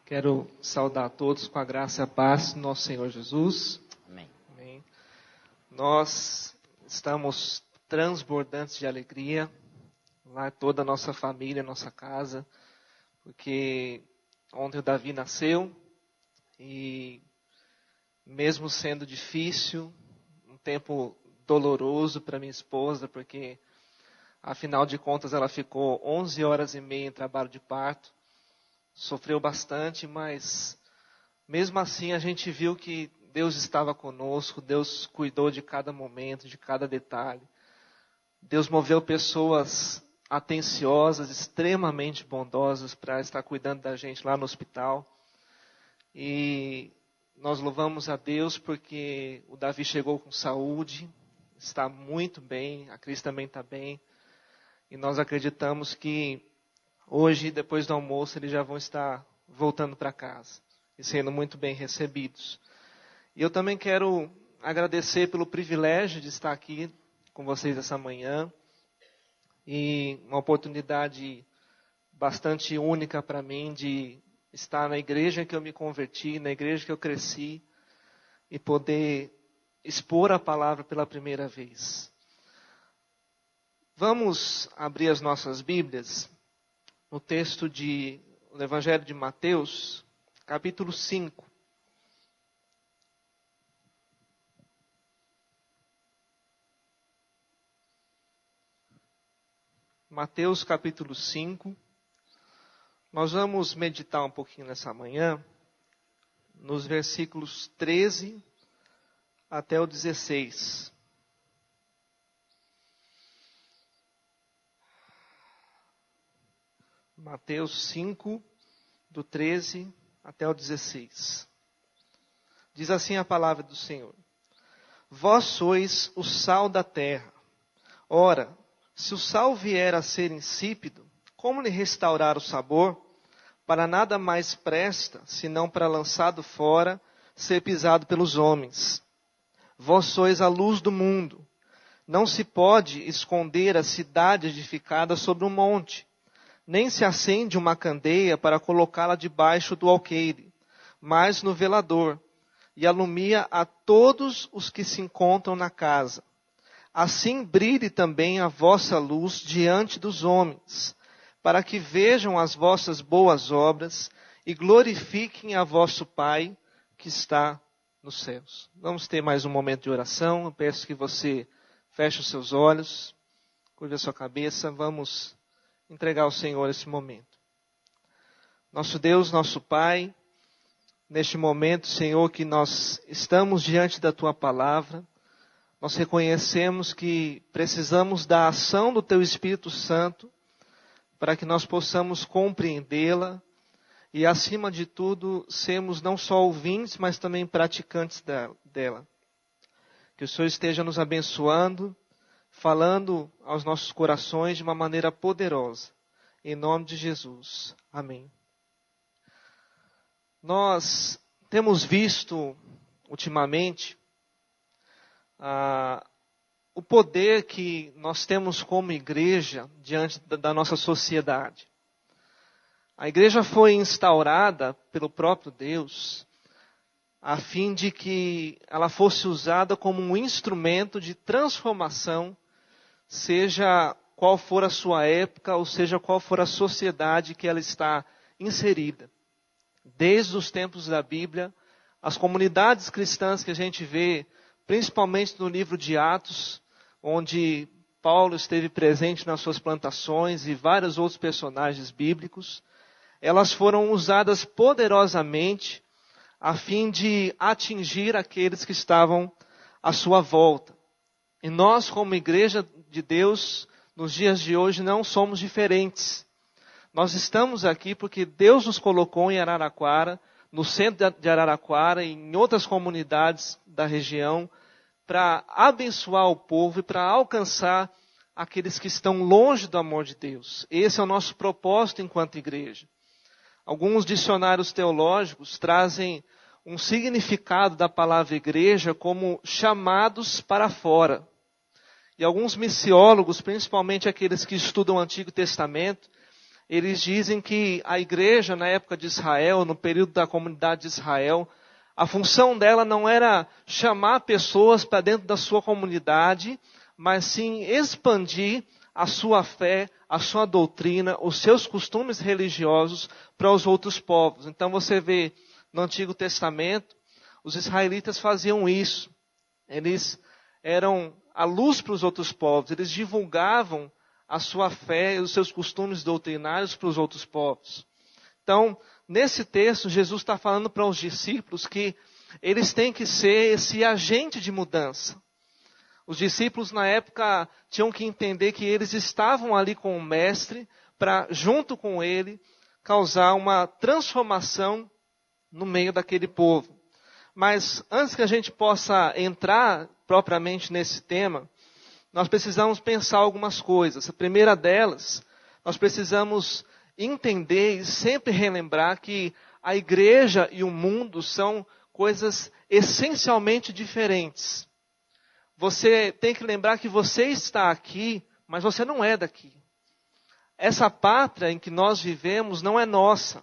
Quero saudar a todos com a graça e a paz do nosso Senhor Jesus. Amém. Amém. Nós estamos transbordantes de alegria, lá toda a nossa família, nossa casa, porque ontem o Davi nasceu e mesmo sendo difícil, um tempo doloroso para minha esposa, porque afinal de contas ela ficou 11 horas e meia em trabalho de parto, sofreu bastante, mas mesmo assim a gente viu que Deus estava conosco, Deus cuidou de cada momento, de cada detalhe. Deus moveu pessoas atenciosas, extremamente bondosas para estar cuidando da gente lá no hospital. E nós louvamos a Deus porque o Davi chegou com saúde, está muito bem, a Cris também está bem. E nós acreditamos que hoje, depois do almoço, eles já vão estar voltando para casa e sendo muito bem recebidos. E eu também quero agradecer pelo privilégio de estar aqui com vocês essa manhã. E uma oportunidade bastante única para mim de estar na igreja que eu me converti, na igreja que eu cresci, e poder expor a palavra pela primeira vez. Vamos abrir as nossas Bíblias no texto do Evangelho de Mateus, capítulo 5. Mateus, capítulo 5. Nós vamos meditar um pouquinho nessa manhã, nos versículos 13 até o 16. Mateus 5, do 13 até o 16. Diz assim a palavra do Senhor: Vós sois o sal da terra. Ora, se o sal vier a ser insípido, como lhe restaurar o sabor? Para nada mais presta, senão para lançado fora, ser pisado pelos homens. Vós sois a luz do mundo. Não se pode esconder a cidade edificada sobre um monte. Nem se acende uma candeia para colocá-la debaixo do alqueire, mas no velador, e alumia a todos os que se encontram na casa. Assim brilhe também a vossa luz diante dos homens, para que vejam as vossas boas obras e glorifiquem a vosso Pai que está nos céus. Vamos ter mais um momento de oração. Eu peço que você feche os seus olhos, curve a sua cabeça. Vamos entregar ao Senhor esse momento. Nosso Deus, nosso Pai, neste momento, Senhor, que nós estamos diante da Tua palavra, nós reconhecemos que precisamos da ação do Teu Espírito Santo para que nós possamos compreendê-la e, acima de tudo, sermos não só ouvintes, mas também praticantes dela. Que o Senhor esteja nos abençoando, falando aos nossos corações de uma maneira poderosa. Em nome de Jesus. Amém. Nós temos visto, ultimamente, o poder que nós temos como igreja diante da nossa sociedade. A igreja foi instaurada pelo próprio Deus a fim de que ela fosse usada como um instrumento de transformação, seja qual for a sua época, ou seja qual for a sociedade que ela está inserida. Desde os tempos da Bíblia, as comunidades cristãs que a gente vê, principalmente no livro de Atos, onde Paulo esteve presente nas suas plantações e vários outros personagens bíblicos, elas foram usadas poderosamente a fim de atingir aqueles que estavam à sua volta. E nós, como igreja de Deus, nos dias de hoje não somos diferentes. Nós estamos aqui porque Deus nos colocou em Araraquara, no centro de Araraquara e em outras comunidades da região, para abençoar o povo e para alcançar aqueles que estão longe do amor de Deus. Esse é o nosso propósito enquanto igreja. Alguns dicionários teológicos trazem um significado da palavra igreja como chamados para fora. E alguns missiólogos, principalmente aqueles que estudam o Antigo Testamento, eles dizem que a igreja, na época de Israel, no período da comunidade de Israel, a função dela não era chamar pessoas para dentro da sua comunidade, mas sim expandir a sua fé, a sua doutrina, os seus costumes religiosos para os outros povos. Então você vê no Antigo Testamento, os israelitas faziam isso. Eles eram a luz para os outros povos, eles divulgavam a sua fé e os seus costumes doutrinários para os outros povos. Então, nesse texto, Jesus está falando para os discípulos que eles têm que ser esse agente de mudança. Os discípulos, na época, tinham que entender que eles estavam ali com o Mestre para, junto com ele, causar uma transformação no meio daquele povo. Mas, antes que a gente possa entrar propriamente nesse tema, nós precisamos pensar algumas coisas. A primeira delas, nós precisamos entender e sempre relembrar que a igreja e o mundo são coisas essencialmente diferentes. Você tem que lembrar que você está aqui, mas você não é daqui. Essa pátria em que nós vivemos não é nossa.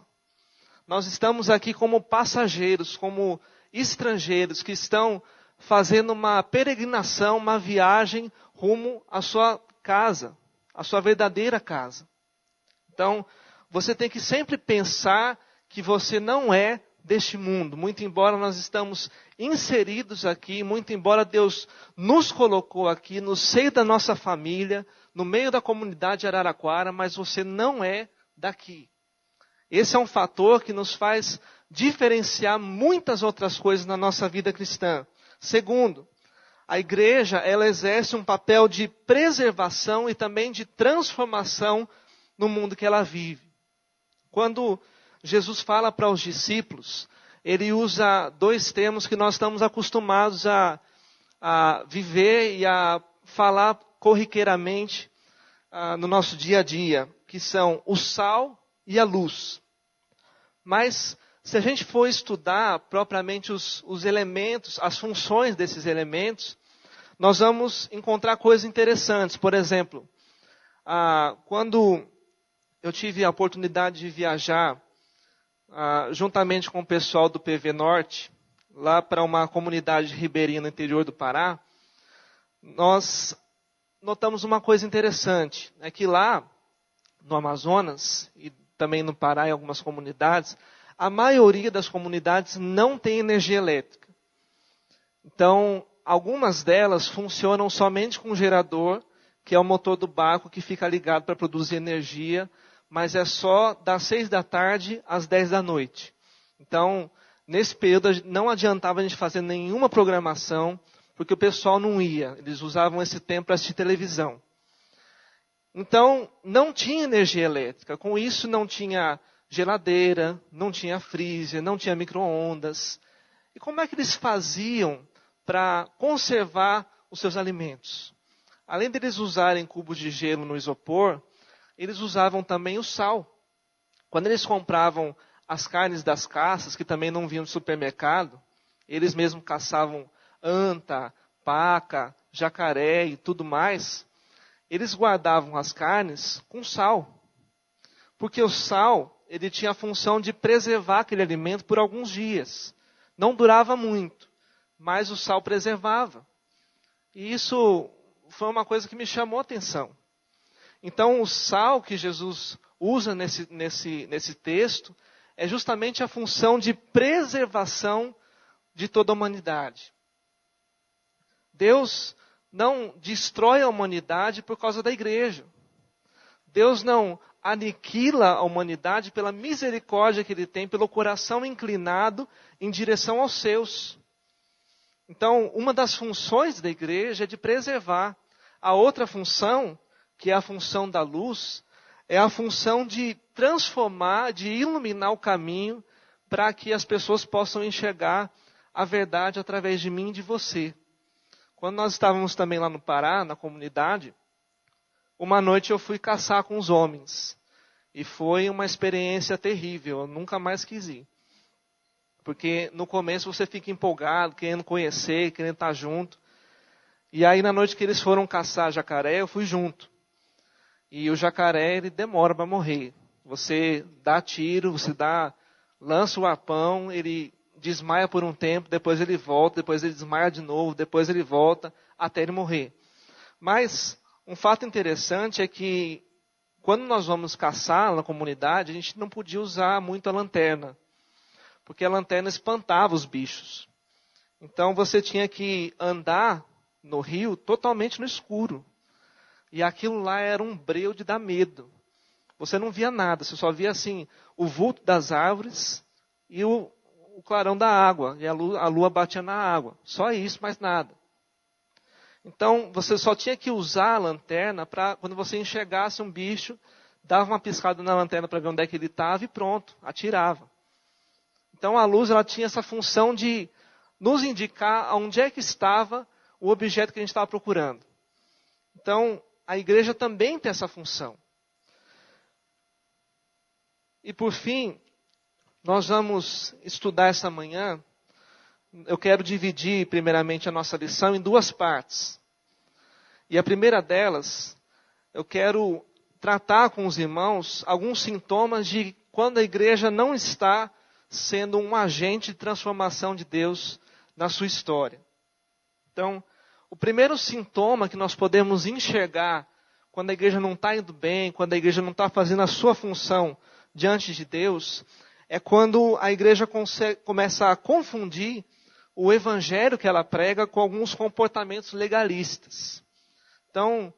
Nós estamos aqui como passageiros, como estrangeiros que estão fazendo uma peregrinação, uma viagem rumo à sua casa, à sua verdadeira casa. Então, você tem que sempre pensar que você não é deste mundo, muito embora nós estamos inseridos aqui, muito embora Deus nos colocou aqui no seio da nossa família, no meio da comunidade de Araraquara, mas você não é daqui. Esse é um fator que nos faz diferenciar muitas outras coisas na nossa vida cristã. Segundo, a igreja, ela exerce um papel de preservação e também de transformação no mundo que ela vive. Quando Jesus fala para os discípulos, ele usa dois termos que nós estamos acostumados a viver e a falar corriqueiramente no nosso dia a dia, que são o sal e a luz. Mas, se a gente for estudar propriamente os elementos, as funções desses elementos, nós vamos encontrar coisas interessantes. Por exemplo, quando eu tive a oportunidade de viajar juntamente com o pessoal do PV Norte, lá para uma comunidade ribeirinha no interior do Pará, nós notamos uma coisa interessante. É que lá no Amazonas e também no Pará em algumas comunidades, a maioria das comunidades não tem energia elétrica. Então, algumas delas funcionam somente com um gerador, que é o motor do barco que fica ligado para produzir energia, mas é só das 6 da tarde às 10 da noite. Então, nesse período não adiantava a gente fazer nenhuma programação, porque o pessoal não ia. Eles usavam esse tempo para assistir televisão. Então, não tinha energia elétrica. Com isso, não tinha geladeira, não tinha freezer, não tinha micro-ondas. E como é que eles faziam para conservar os seus alimentos? Além deles usarem cubos de gelo no isopor, eles usavam também o sal. Quando eles compravam as carnes das caças, que também não vinham do supermercado, eles mesmos caçavam anta, paca, jacaré e tudo mais, eles guardavam as carnes com sal. Porque o sal, ele tinha a função de preservar aquele alimento por alguns dias. Não durava muito, mas o sal preservava. E isso foi uma coisa que me chamou a atenção. Então, o sal que Jesus usa nesse texto é justamente a função de preservação de toda a humanidade. Deus não destrói a humanidade por causa da igreja. Deus não aniquila a humanidade pela misericórdia que Ele tem, pelo coração inclinado em direção aos seus. Então, uma das funções da igreja é de preservar. A outra função, que é a função da luz, é a função de transformar, de iluminar o caminho para que as pessoas possam enxergar a verdade através de mim e de você. Quando nós estávamos também lá no Pará, na comunidade, uma noite eu fui caçar com os homens. E foi uma experiência terrível, eu nunca mais quis ir. Porque no começo você fica empolgado, querendo conhecer, querendo estar junto. E aí na noite que eles foram caçar jacaré, eu fui junto. E o jacaré, ele demora para morrer. Você dá tiro, lança o arpão, ele desmaia por um tempo, depois ele volta, depois ele desmaia de novo, depois ele volta, até ele morrer. Mas um fato interessante é que quando nós vamos caçar na comunidade, a gente não podia usar muito a lanterna, porque a lanterna espantava os bichos. Então você tinha que andar no rio totalmente no escuro. E aquilo lá era um breu de dar medo. Você não via nada, você só via assim o vulto das árvores e o clarão da água. E a lua batia na água. Só isso, mais nada. Então você só tinha que usar a lanterna para quando você enxergasse um bicho, dava uma piscada na lanterna para ver onde é que ele estava e pronto, atirava. Então a luz ela tinha essa função de nos indicar onde é que estava o objeto que a gente estava procurando. Então a igreja também tem essa função. E por fim, nós vamos estudar essa manhã. Eu quero dividir primeiramente a nossa lição em duas partes. E a primeira delas, eu quero tratar com os irmãos alguns sintomas de quando a igreja não está sendo um agente de transformação de Deus na sua história. Então, o primeiro sintoma que nós podemos enxergar quando a igreja não está indo bem, quando a igreja não está fazendo a sua função diante de Deus, é quando a igreja começa a confundir o evangelho que ela prega com alguns comportamentos legalistas. Então,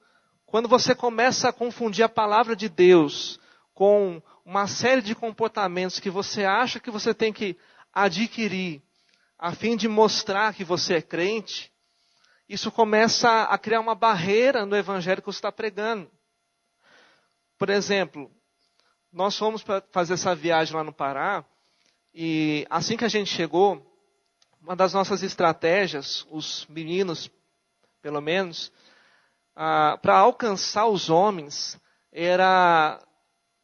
quando você começa a confundir a palavra de Deus com uma série de comportamentos que você acha que você tem que adquirir a fim de mostrar que você é crente, isso começa a criar uma barreira no evangelho que você está pregando. Por exemplo, nós fomos para fazer essa viagem lá no Pará, e assim que a gente chegou, uma das nossas estratégias, os meninos, pelo menos, para alcançar os homens, era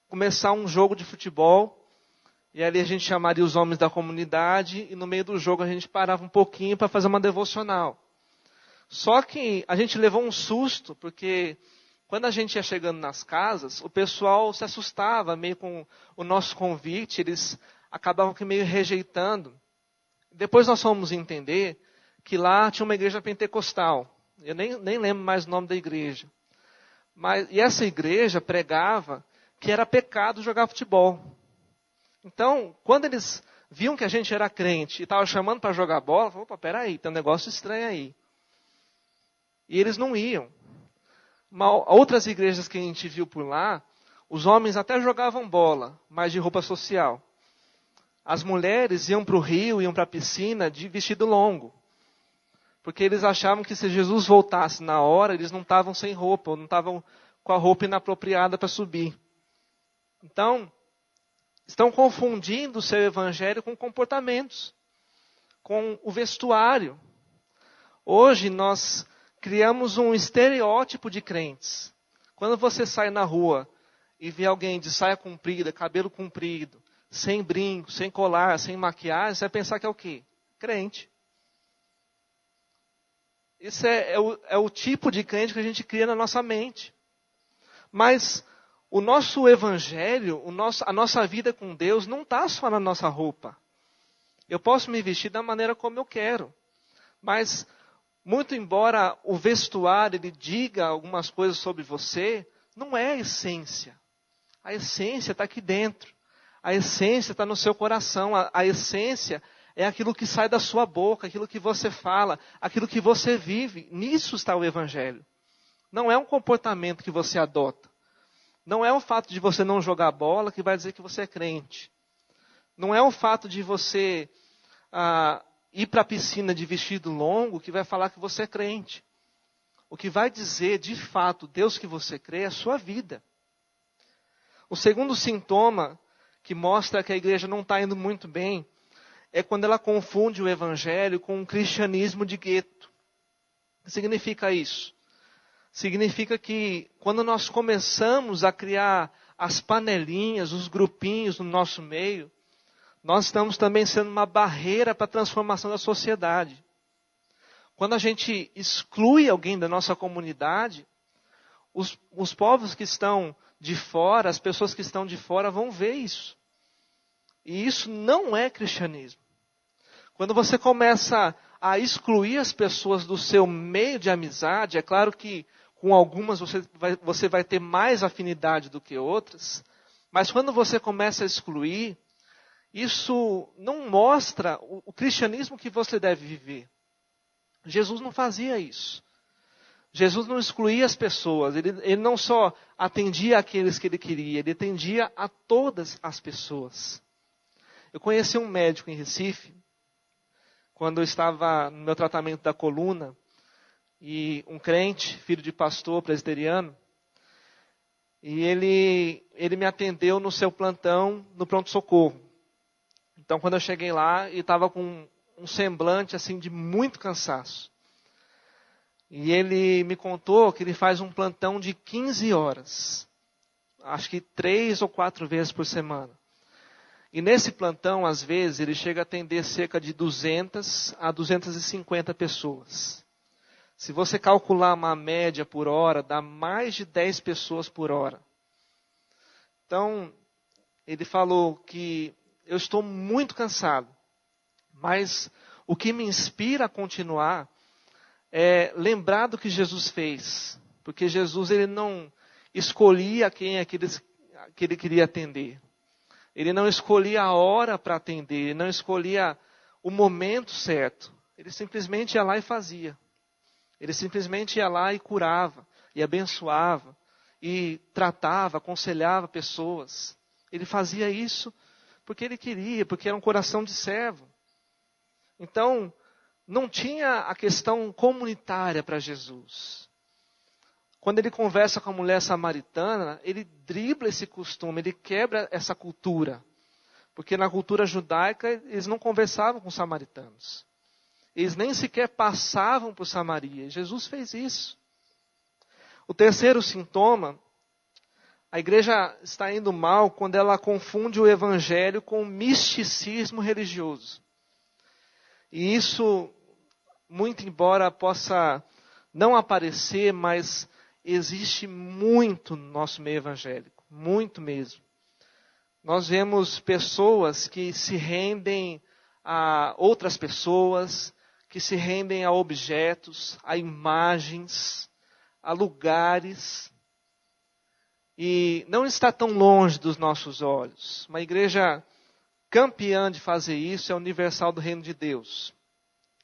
começar um jogo de futebol, e ali a gente chamaria os homens da comunidade, e no meio do jogo a gente parava um pouquinho para fazer uma devocional. Só que a gente levou um susto, porque quando a gente ia chegando nas casas, o pessoal se assustava meio com o nosso convite, eles acabavam meio rejeitando. Depois nós fomos entender que lá tinha uma igreja pentecostal. Eu nem lembro mais o nome da igreja. E essa igreja pregava que era pecado jogar futebol. Então, quando eles viam que a gente era crente e estavam chamando para jogar bola, falaram, opa, peraí, tem um negócio estranho aí. E eles não iam. Outras igrejas que a gente viu por lá, os homens até jogavam bola, mas de roupa social. As mulheres iam para o rio, iam para a piscina de vestido longo. Porque eles achavam que se Jesus voltasse na hora, eles não estavam sem roupa, ou não estavam com a roupa inapropriada para subir. Então, estão confundindo o seu evangelho com comportamentos, com o vestuário. Hoje nós criamos um estereótipo de crentes. Quando você sai na rua e vê alguém de saia comprida, cabelo comprido, sem brinco, sem colar, sem maquiagem, você vai pensar que é o quê? Crente. Isso é o tipo de crente que a gente cria na nossa mente. Mas o nosso evangelho, a nossa vida com Deus não está só na nossa roupa. Eu posso me vestir da maneira como eu quero. Mas, muito embora o vestuário ele diga algumas coisas sobre você, não é a essência. A essência está aqui dentro. A essência está no seu coração. A essência é aquilo que sai da sua boca, aquilo que você fala, aquilo que você vive. Nisso está o evangelho. Não é um comportamento que você adota. Não é o fato de você não jogar bola que vai dizer que você é crente. Não é o fato de você ir para a piscina de vestido longo que vai falar que você é crente. O que vai dizer, de fato, Deus que você crê é a sua vida. O segundo sintoma que mostra que a igreja não está indo muito bem é quando ela confunde o evangelho com um cristianismo de gueto. O que significa isso? Significa que quando nós começamos a criar as panelinhas, os grupinhos no nosso meio, nós estamos também sendo uma barreira para a transformação da sociedade. Quando a gente exclui alguém da nossa comunidade, os povos que estão de fora, as pessoas que estão de fora vão ver isso. E isso não é cristianismo. Quando você começa a excluir as pessoas do seu meio de amizade, é claro que com algumas você vai ter mais afinidade do que outras, mas quando você começa a excluir, isso não mostra o cristianismo que você deve viver. Jesus não fazia isso. Jesus não excluía as pessoas, ele não só atendia aqueles que ele queria, ele atendia a todas as pessoas. Eu conheci um médico em Recife, quando eu estava no meu tratamento da coluna, e um crente, filho de pastor presbiteriano, e ele me atendeu no seu plantão, no pronto-socorro. Então, quando eu cheguei lá, ele estava com um semblante assim de muito cansaço. E ele me contou que ele faz um plantão de 15 horas. Acho que 3 ou 4 vezes por semana. E nesse plantão, às vezes, ele chega a atender cerca de 200 a 250 pessoas. Se você calcular uma média por hora, dá mais de 10 pessoas por hora. Então, ele falou que eu estou muito cansado, mas o que me inspira a continuar é lembrar do que Jesus fez. Porque Jesus ele não escolhia quem é que ele queria atender. Ele não escolhia a hora para atender, ele não escolhia o momento certo. Ele simplesmente ia lá e fazia. Ele simplesmente ia lá e curava, e abençoava, e tratava, aconselhava pessoas. Ele fazia isso porque ele queria, porque era um coração de servo. Então, não tinha a questão comunitária para Jesus. Quando ele conversa com a mulher samaritana, ele dribla esse costume, ele quebra essa cultura. Porque na cultura judaica, eles não conversavam com os samaritanos. Eles nem sequer passavam por Samaria. Jesus fez isso. O terceiro sintoma, a igreja está indo mal quando ela confunde o evangelho com o misticismo religioso. E isso, muito embora possa não aparecer, mas existe muito no nosso meio evangélico. Muito mesmo. Nós vemos pessoas que se rendem a outras pessoas, que se rendem a objetos, a imagens, a lugares. E não está tão longe dos nossos olhos. Uma igreja campeã de fazer isso é a Universal do Reino de Deus.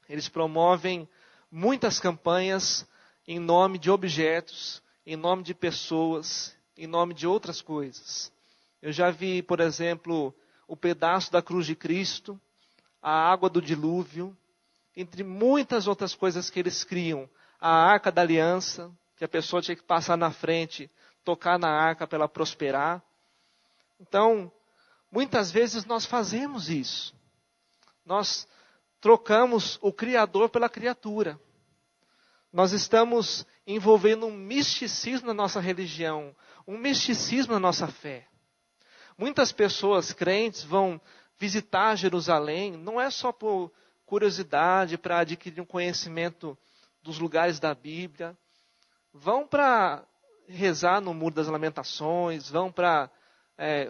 Eles promovem muitas campanhas em nome de objetos, em nome de pessoas, em nome de outras coisas. Eu já vi, por exemplo, o pedaço da cruz de Cristo, a água do dilúvio, entre muitas outras coisas que eles criam. A arca da aliança, que a pessoa tinha que passar na frente, tocar na arca para ela prosperar. Então, muitas vezes nós fazemos isso. Nós trocamos o Criador pela criatura. Nós estamos envolvendo um misticismo na nossa religião, um misticismo na nossa fé. Muitas pessoas crentes vão visitar Jerusalém, não é só por curiosidade, para adquirir um conhecimento dos lugares da Bíblia. Vão para rezar no Muro das Lamentações, vão para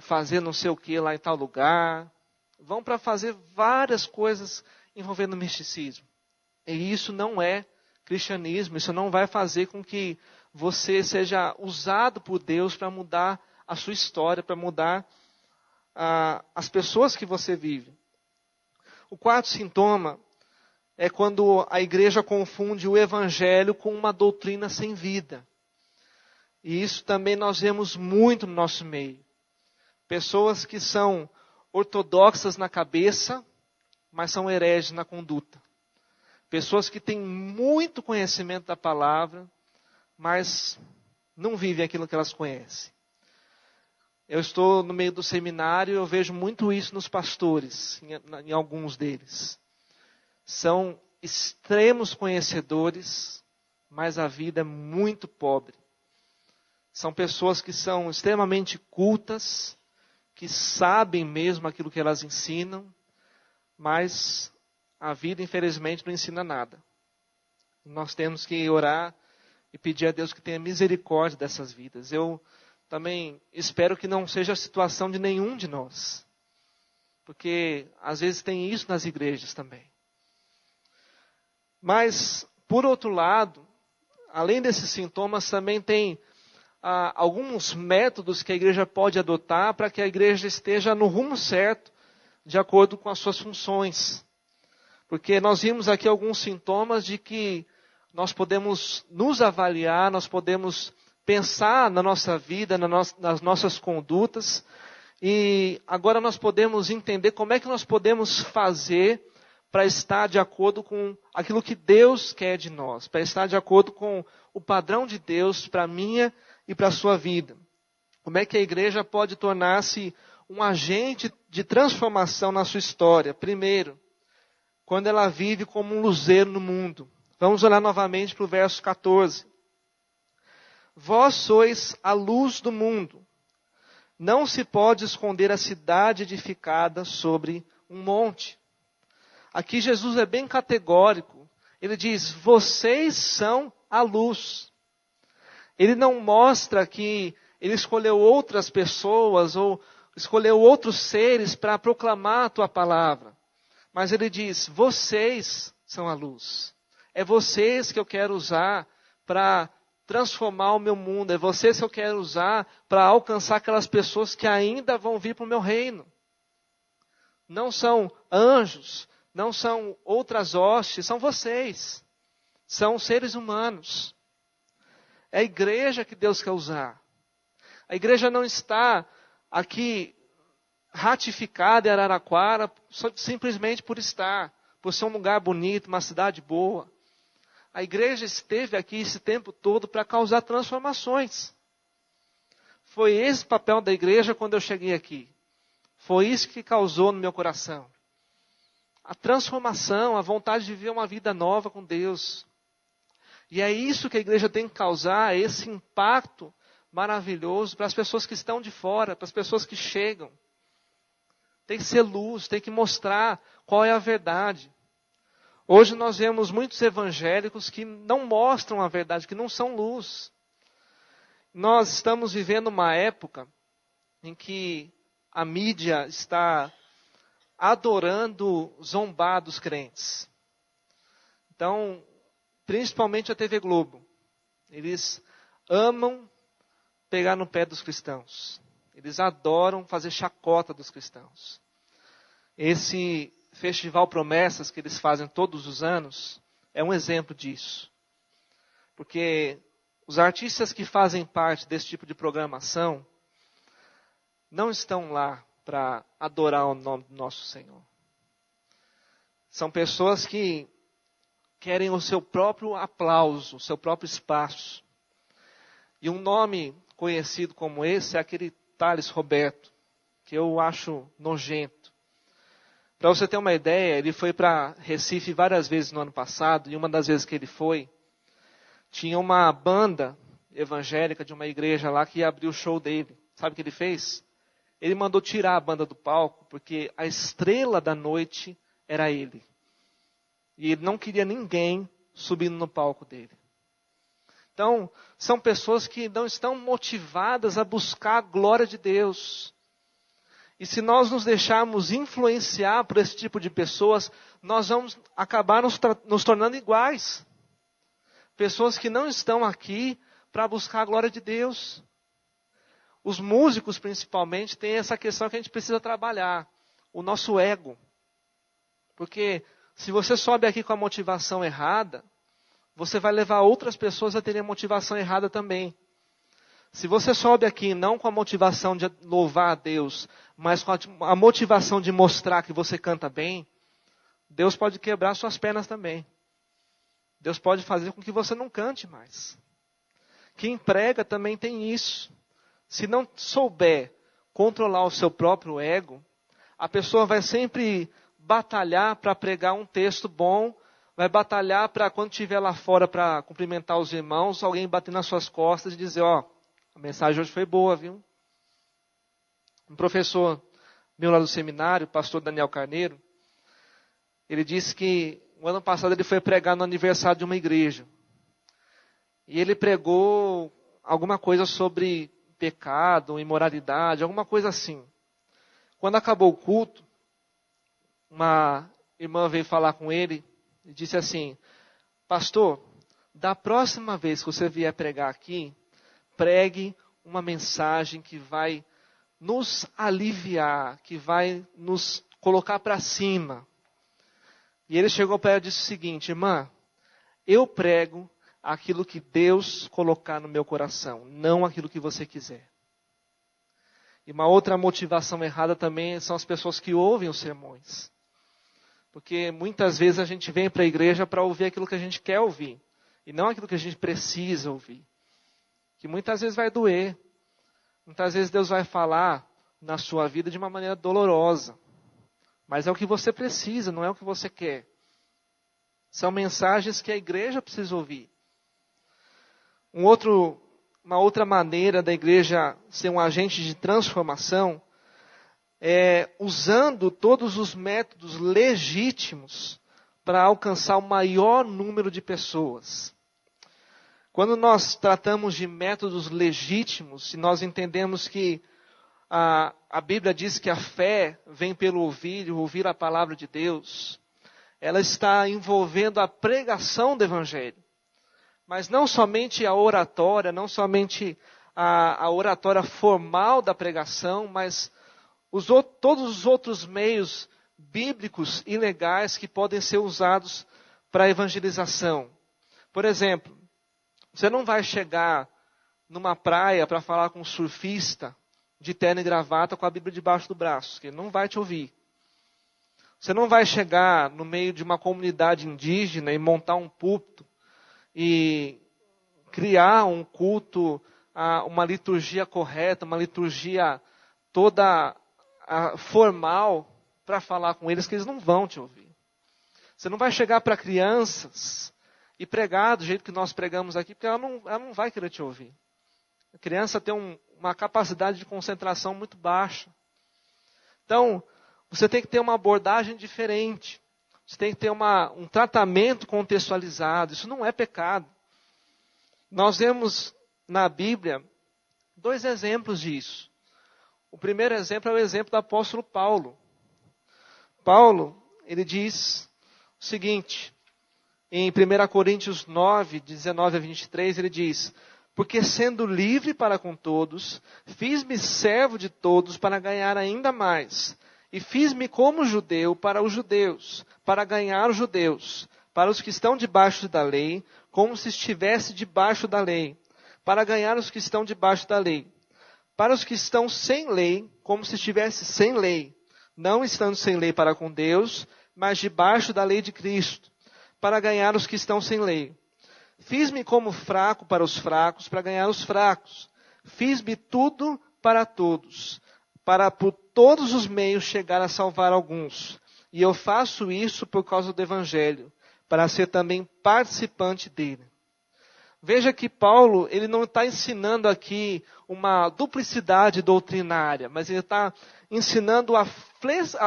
fazer não sei o que lá em tal lugar. Vão para fazer várias coisas envolvendo misticismo. E isso não é cristianismo, isso não vai fazer com que você seja usado por Deus para mudar a sua história, para mudar as pessoas que você vive. O quarto sintoma é quando a igreja confunde o evangelho com uma doutrina sem vida. E isso também nós vemos muito no nosso meio. Pessoas que são ortodoxas na cabeça, mas são hereges na conduta. Pessoas que têm muito conhecimento da palavra, mas não vivem aquilo que elas conhecem. Eu estou no meio do seminário e eu vejo muito isso nos pastores, em alguns deles. São extremos conhecedores, mas a vida é muito pobre. São pessoas que são extremamente cultas, que sabem mesmo aquilo que elas ensinam, mas a vida, infelizmente, não ensina nada. Nós temos que orar e pedir a Deus que tenha misericórdia dessas vidas. Eu também espero que não seja a situação de nenhum de nós. Porque às vezes tem isso nas igrejas também. Mas, por outro lado, além desses sintomas, também tem alguns métodos que a igreja pode adotar para que a igreja esteja no rumo certo, de acordo com as suas funções. Porque nós vimos aqui alguns sintomas de que nós podemos nos avaliar, nós podemos pensar na nossa vida, nas nossas condutas, e agora nós podemos entender como é que nós podemos fazer para estar de acordo com aquilo que Deus quer de nós, para estar de acordo com o padrão de Deus para a minha e para a sua vida. Como é que a igreja pode tornar-se um agente de transformação na sua história? Primeiro, quando ela vive como um luzeiro no mundo. Vamos olhar novamente para o verso 14. Vós sois a luz do mundo. Não se pode esconder a cidade edificada sobre um monte. Aqui Jesus é bem categórico. Ele diz, vocês são a luz. Ele não mostra que ele escolheu outras pessoas ou escolheu outros seres para proclamar a tua palavra. Mas ele diz, vocês são a luz. É vocês que eu quero usar para transformar o meu mundo. É vocês que eu quero usar para alcançar aquelas pessoas que ainda vão vir para o meu reino. Não são anjos, não são outras hostes, são vocês. São seres humanos. É a igreja que Deus quer usar. A igreja não está aqui ratificada em Araraquara simplesmente por estar, por ser um lugar bonito, uma cidade boa. A igreja esteve aqui esse tempo todo para causar transformações. Foi esse o papel da igreja quando eu cheguei aqui. Foi isso que causou no meu coração. A transformação, a vontade de viver uma vida nova com Deus. E é isso que a igreja tem que causar, esse impacto maravilhoso para as pessoas que estão de fora, para as pessoas que chegam. Tem que ser luz, tem que mostrar qual é a verdade. Hoje nós vemos muitos evangélicos que não mostram a verdade, que não são luz. Nós estamos vivendo uma época em que a mídia está adorando zombar dos crentes. Então, principalmente a TV Globo. Eles amam pegar no pé dos cristãos. Eles adoram fazer chacota dos cristãos. Esse Festival Promessas que eles fazem todos os anos é um exemplo disso. Porque os artistas que fazem parte desse tipo de programação não estão lá para adorar o nome do nosso Senhor. São pessoas que querem o seu próprio aplauso, o seu próprio espaço. E um nome conhecido como esse é aquele Thales Roberto, que eu acho nojento. Para você ter uma ideia, ele foi para Recife várias vezes no ano passado, e uma das vezes que ele foi, tinha uma banda evangélica de uma igreja lá que ia abrir o show dele. Sabe o que ele fez? Ele mandou tirar a banda do palco, porque a estrela da noite era ele. E ele não queria ninguém subindo no palco dele. Então, são pessoas que não estão motivadas a buscar a glória de Deus. E se nós nos deixarmos influenciar por esse tipo de pessoas, nós vamos acabar nos tornando iguais. Pessoas que não estão aqui para buscar a glória de Deus. Os músicos, principalmente, têm essa questão que a gente precisa trabalhar. O nosso ego. Porque se você sobe aqui com a motivação errada, você vai levar outras pessoas a terem a motivação errada também. Se você sobe aqui não com a motivação de louvar a Deus, mas com a motivação de mostrar que você canta bem, Deus pode quebrar suas pernas também. Deus pode fazer com que você não cante mais. Quem prega também tem isso. Se não souber controlar o seu próprio ego, a pessoa vai sempre batalhar para pregar um texto bom, vai batalhar para quando estiver lá fora para cumprimentar os irmãos, alguém bater nas suas costas e dizer, ó, a mensagem hoje foi boa, viu? Um professor meu lá do seminário, o pastor Daniel Carneiro, ele disse que o ano passado ele foi pregar no aniversário de uma igreja. E ele pregou alguma coisa sobre pecado, imoralidade, alguma coisa assim. Quando acabou o culto, uma irmã veio falar com ele e disse assim: pastor, da próxima vez que você vier pregar aqui, pregue uma mensagem que vai nos aliviar, que vai nos colocar para cima. E ele chegou para ela e disse o seguinte: irmã, eu prego aquilo que Deus colocar no meu coração, não aquilo que você quiser. E uma outra motivação errada também são as pessoas que ouvem os sermões. Porque muitas vezes a gente vem para a igreja para ouvir aquilo que a gente quer ouvir, e não aquilo que a gente precisa ouvir. Que muitas vezes vai doer. Muitas vezes Deus vai falar na sua vida de uma maneira dolorosa. Mas é o que você precisa, não é o que você quer. São mensagens que a igreja precisa ouvir. Uma outra maneira da igreja ser um agente de transformação é usando todos os métodos legítimos para alcançar o maior número de pessoas. Quando nós tratamos de métodos legítimos, se nós entendemos que a Bíblia diz que a fé vem pelo ouvir a palavra de Deus, ela está envolvendo a pregação do Evangelho. Mas não somente a oratória, não somente a oratória formal da pregação, mas todos os outros meios bíblicos e legais que podem ser usados para a evangelização. Por exemplo, você não vai chegar numa praia para falar com um surfista de terno e gravata com a Bíblia debaixo do braço, que ele não vai te ouvir. Você não vai chegar no meio de uma comunidade indígena e montar um púlpito e criar um culto, uma liturgia correta, uma liturgia toda formal para falar com eles, que eles não vão te ouvir. Você não vai chegar para crianças e pregar do jeito que nós pregamos aqui, porque ela não vai querer te ouvir. A criança tem uma capacidade de concentração muito baixa. Então, você tem que ter uma abordagem diferente. Você tem que ter um tratamento contextualizado. Isso não é pecado. Nós vemos na Bíblia 2 exemplos disso. O primeiro exemplo é o exemplo do apóstolo Paulo. Paulo, ele diz o seguinte, em 1 Coríntios 9, 19 a 23, ele diz: porque sendo livre para com todos, fiz-me servo de todos para ganhar ainda mais. E fiz-me como judeu para os judeus, para ganhar os judeus, para os que estão debaixo da lei, como se estivesse debaixo da lei, para ganhar os que estão debaixo da lei. Para os que estão sem lei, como se estivesse sem lei, não estando sem lei para com Deus, mas debaixo da lei de Cristo, para ganhar os que estão sem lei. Fiz-me como fraco para os fracos, para ganhar os fracos. Fiz-me tudo para todos, para por todos os meios chegar a salvar alguns. E eu faço isso por causa do Evangelho, para ser também participante dele. Veja que Paulo, ele não está ensinando aqui uma duplicidade doutrinária, mas ele está ensinando a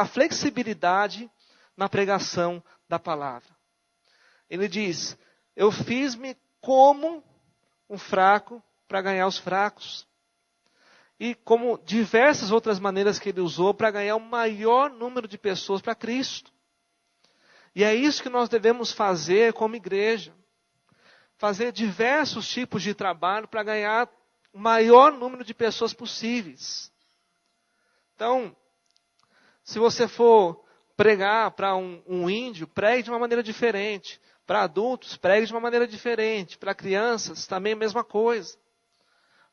flexibilidade na pregação da palavra. Ele diz: eu fiz-me como um fraco para ganhar os fracos. E como diversas outras maneiras que ele usou para ganhar o maior número de pessoas para Cristo. E é isso que nós devemos fazer como igreja. Fazer diversos tipos de trabalho para ganhar o maior número de pessoas possíveis. Então, se você for pregar para um índio, pregue de uma maneira diferente. Para adultos, pregue de uma maneira diferente. Para crianças, também a mesma coisa.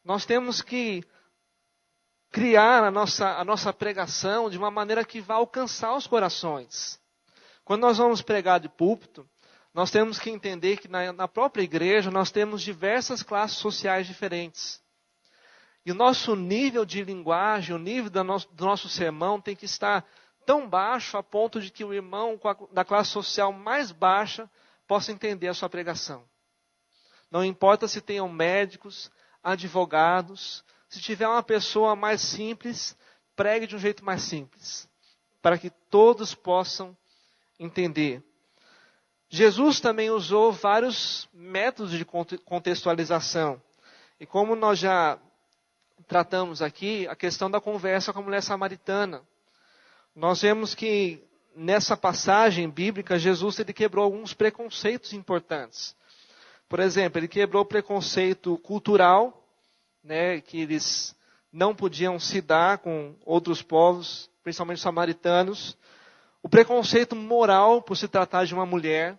Nós temos que criar a nossa pregação de uma maneira que vá alcançar os corações. Quando nós vamos pregar de púlpito, nós temos que entender que na própria igreja nós temos diversas classes sociais diferentes. E o nosso nível de linguagem, o nível do nosso sermão tem que estar tão baixo a ponto de que o irmão da classe social mais baixa possa entender a sua pregação. Não importa se tenham médicos, advogados, se tiver uma pessoa mais simples, pregue de um jeito mais simples, para que todos possam entender. Jesus também usou vários métodos de contextualização. E como nós já tratamos aqui a questão da conversa com a mulher samaritana. Nós vemos que nessa passagem bíblica, Jesus ele quebrou alguns preconceitos importantes. Por exemplo, ele quebrou o preconceito cultural, né, que eles não podiam se dar com outros povos, principalmente samaritanos. O preconceito moral por se tratar de uma mulher.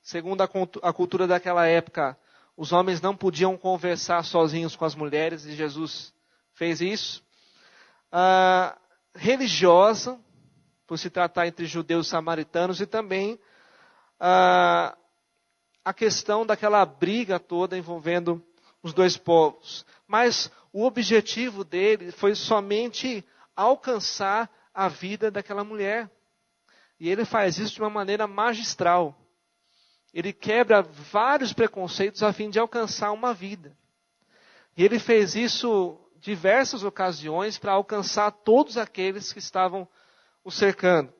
Segundo a cultura daquela época, os homens não podiam conversar sozinhos com as mulheres, e Jesus fez isso. Religiosa, por se tratar entre judeus e samaritanos, e também a questão daquela briga toda envolvendo os dois povos. Mas o objetivo dele foi somente alcançar a vida daquela mulher. E ele faz isso de uma maneira magistral. Ele quebra vários preconceitos a fim de alcançar uma vida. E ele fez isso diversas ocasiões para alcançar todos aqueles que estavam o cercando.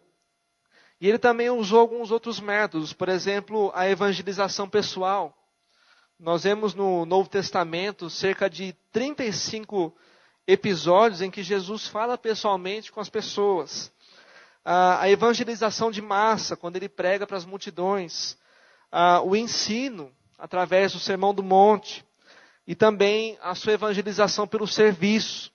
E ele também usou alguns outros métodos, por exemplo, a evangelização pessoal. Nós vemos no Novo Testamento cerca de 35 episódios em que Jesus fala pessoalmente com as pessoas. A evangelização de massa, quando ele prega para as multidões. O ensino, através do Sermão do Monte. E também a sua evangelização pelo serviço,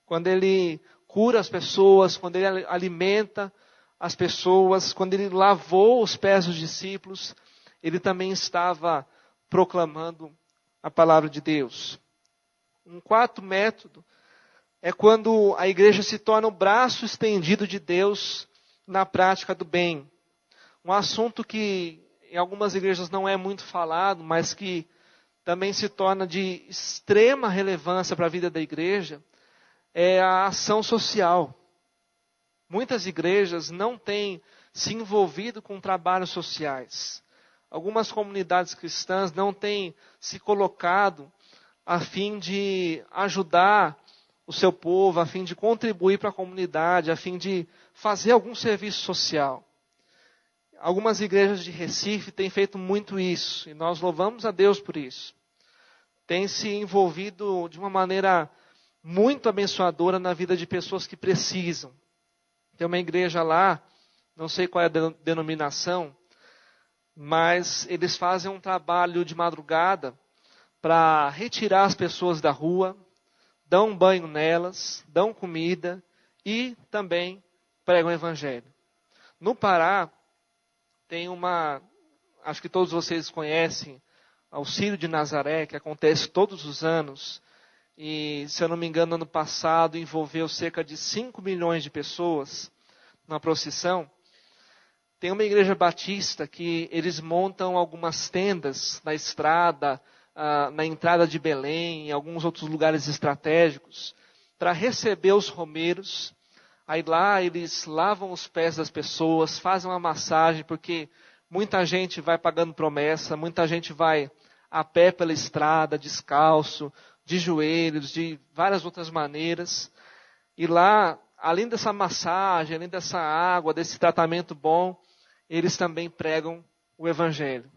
quando ele cura as pessoas, quando ele alimenta as pessoas, quando ele lavou os pés dos discípulos, ele também estava proclamando a palavra de Deus. Um quarto método é quando a igreja se torna o braço estendido de Deus na prática do bem. Um assunto que em algumas igrejas não é muito falado, mas que também se torna de extrema relevância para a vida da igreja, é a ação social. Muitas igrejas não têm se envolvido com trabalhos sociais. Algumas comunidades cristãs não têm se colocado a fim de ajudar o seu povo, a fim de contribuir para a comunidade, a fim de fazer algum serviço social. Algumas igrejas de Recife têm feito muito isso, e nós louvamos a Deus por isso. Tem se envolvido de uma maneira muito abençoadora na vida de pessoas que precisam. Tem uma igreja lá, não sei qual é a denominação, mas eles fazem um trabalho de madrugada para retirar as pessoas da rua, dão um banho nelas, dão comida e também pregam o evangelho. No Pará, tem acho que todos vocês conhecem, Auxílio de Nazaré, que acontece todos os anos. E, se eu não me engano, ano passado envolveu cerca de 5 milhões de pessoas na procissão. Tem uma igreja batista que eles montam algumas tendas na estrada, na entrada de Belém, em alguns outros lugares estratégicos, para receber os romeiros. Aí lá eles lavam os pés das pessoas, fazem uma massagem, porque muita gente vai pagando promessa, muita gente vai a pé pela estrada, descalço, de joelhos, de várias outras maneiras. E lá, além dessa massagem, além dessa água, desse tratamento bom, eles também pregam o evangelho.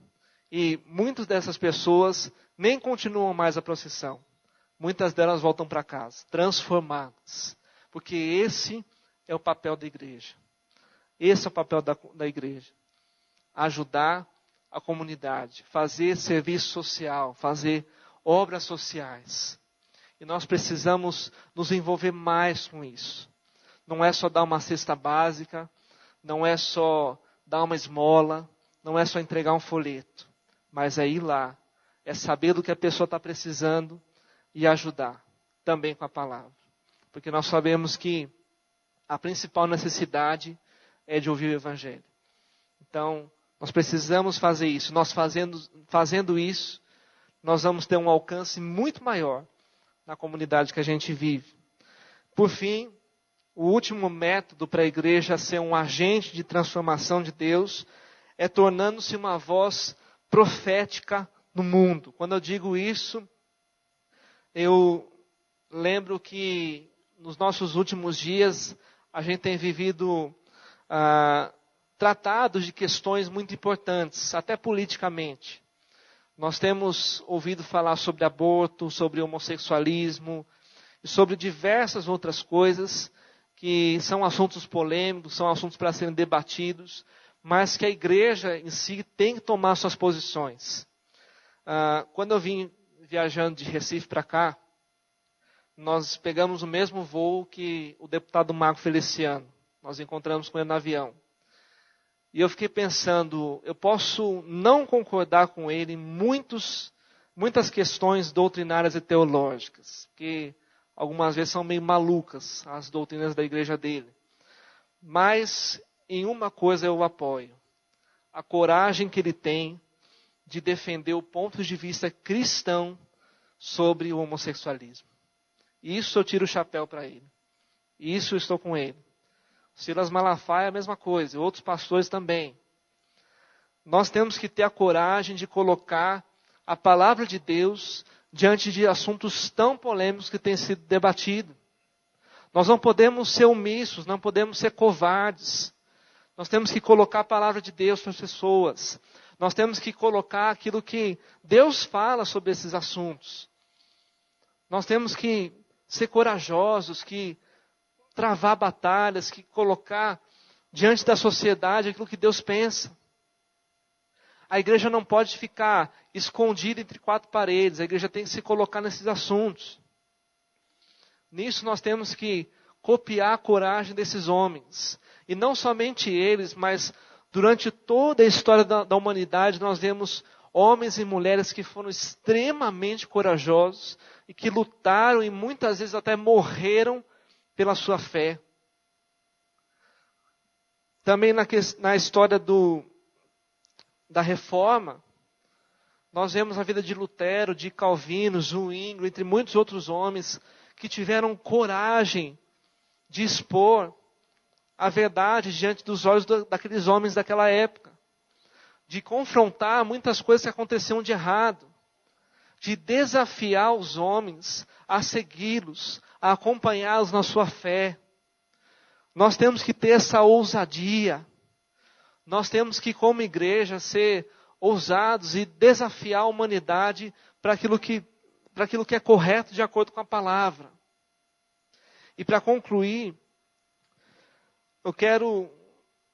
E muitas dessas pessoas nem continuam mais a procissão. Muitas delas voltam para casa, transformadas. Porque esse é o papel da igreja. Esse é o papel da igreja. Ajudar a comunidade, fazer serviço social, fazer obras sociais. E nós precisamos nos envolver mais com isso. Não é só dar uma cesta básica, não é só dar uma esmola, não é só entregar um folheto, mas é ir lá, é saber do que a pessoa está precisando e ajudar, também com a palavra. Porque nós sabemos que a principal necessidade é de ouvir o evangelho. Então, nós precisamos fazer isso. Nós fazendo isso, nós vamos ter um alcance muito maior na comunidade que a gente vive. Por fim, o último método para a igreja ser um agente de transformação de Deus é tornando-se uma voz profética no mundo. Quando eu digo isso, eu lembro que nos nossos últimos dias a gente tem vivido tratados de questões muito importantes, até politicamente. Nós temos ouvido falar sobre aborto, sobre homossexualismo, e sobre diversas outras coisas que são assuntos polêmicos, são assuntos para serem debatidos, mas que a igreja em si tem que tomar suas posições. Quando eu vim viajando de Recife para cá, nós pegamos o mesmo voo que o deputado Marco Feliciano. Nós encontramos com ele no avião. E eu fiquei pensando, eu posso não concordar com ele em muitas questões doutrinárias e teológicas, que algumas vezes são meio malucas, as doutrinas da igreja dele. Mas em uma coisa eu o apoio: a coragem que ele tem de defender o ponto de vista cristão sobre o homossexualismo. Isso eu tiro o chapéu para ele. Isso eu estou com ele. Silas Malafaia é a mesma coisa, outros pastores também. Nós temos que ter a coragem de colocar a palavra de Deus diante de assuntos tão polêmicos que têm sido debatidos. Nós não podemos ser omissos, não podemos ser covardes. Nós temos que colocar a palavra de Deus para as pessoas. Nós temos que colocar aquilo que Deus fala sobre esses assuntos. Nós temos que ser corajosos, que travar batalhas, que colocar diante da sociedade aquilo que Deus pensa. A igreja não pode ficar escondida entre quatro paredes. A igreja tem que se colocar nesses assuntos. Nisso nós temos que copiar a coragem desses homens. E não somente eles, mas durante toda a história da humanidade nós vemos homens e mulheres que foram extremamente corajosos e que lutaram e muitas vezes até morreram pela sua fé. Também na história da Reforma, nós vemos a vida de Lutero, de Calvino, Zwinglio, entre muitos outros homens que tiveram coragem de expor a verdade diante dos olhos daqueles homens daquela época. De confrontar muitas coisas que aconteciam de errado. De desafiar os homens a segui-los, a acompanhá-los na sua fé. Nós temos que ter essa ousadia. Nós temos que, como igreja, ser ousados e desafiar a humanidade para aquilo que é correto de acordo com a palavra. E para concluir, eu quero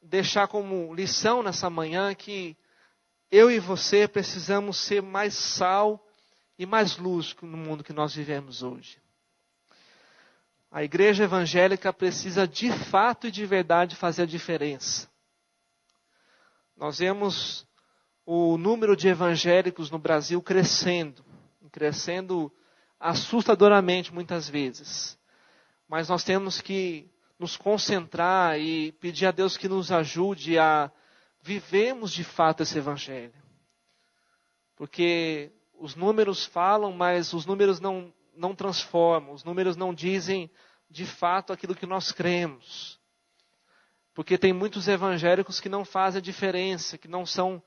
deixar como lição nessa manhã que eu e você precisamos ser mais sal e mais luz no mundo que nós vivemos hoje. A igreja evangélica precisa de fato e de verdade fazer a diferença. Nós vemos o número de evangélicos no Brasil crescendo assustadoramente muitas vezes. Mas nós temos que nos concentrar e pedir a Deus que nos ajude a vivermos de fato esse evangelho. Porque os números falam, mas os números não transformam, os números não dizem de fato aquilo que nós cremos. Porque tem muitos evangélicos que não fazem a diferença, que não são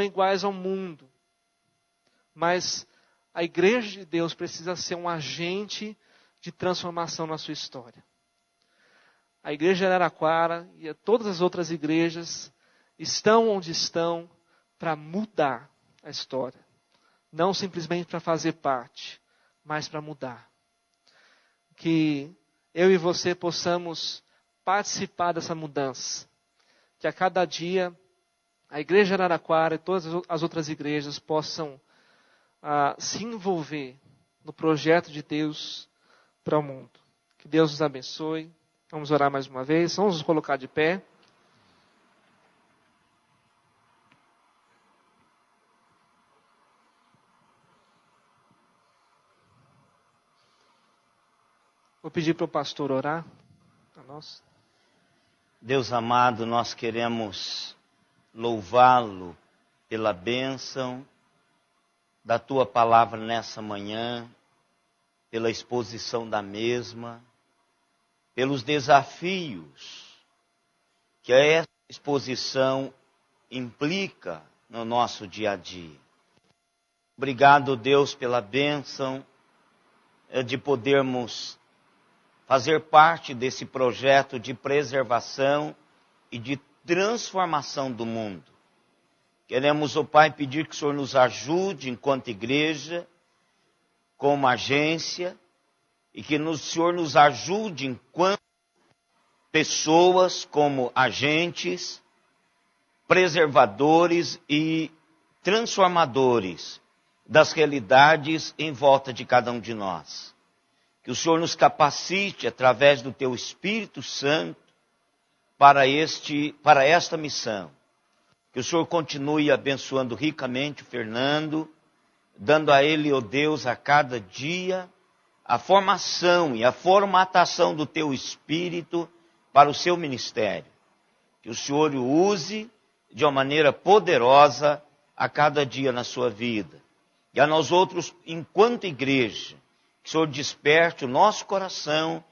iguais ao mundo. Mas a igreja de Deus precisa ser um agente de transformação na sua história. A igreja de Araraquara e todas as outras igrejas estão onde estão para mudar a história. Não simplesmente para fazer parte, mas para mudar. Que eu e você possamos participar dessa mudança. Que a cada dia a igreja de Araraquara e todas as outras igrejas possam se envolver no projeto de Deus para o mundo. Que Deus nos abençoe. Vamos orar mais uma vez. Vamos nos colocar de pé. Vou pedir para o pastor orar a nós. Deus amado, nós queremos louvá-lo pela bênção da tua palavra nessa manhã, pela exposição da mesma, pelos desafios que essa exposição implica no nosso dia a dia. Obrigado, Deus, pela bênção de podermos fazer parte desse projeto de preservação e de transformação do mundo. Queremos, ó Pai, pedir que o Senhor nos ajude enquanto igreja, como agência, e que o Senhor nos ajude enquanto pessoas, como agentes, preservadores e transformadores das realidades em volta de cada um de nós. Que o Senhor nos capacite, através do Teu Espírito Santo, para esta missão. Que o Senhor continue abençoando ricamente o Fernando, dando a ele, ó Deus, a cada dia, a formação e a formatação do Teu Espírito para o seu ministério. Que o Senhor o use de uma maneira poderosa a cada dia na sua vida. E a nós outros, enquanto igreja, que o Senhor desperte o nosso coração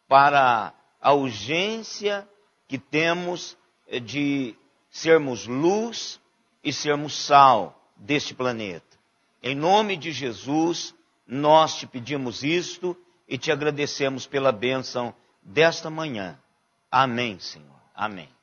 para a urgência que temos de sermos luz e sermos sal deste planeta. Em nome de Jesus, nós te pedimos isto e te agradecemos pela bênção desta manhã. Amém, Senhor. Amém.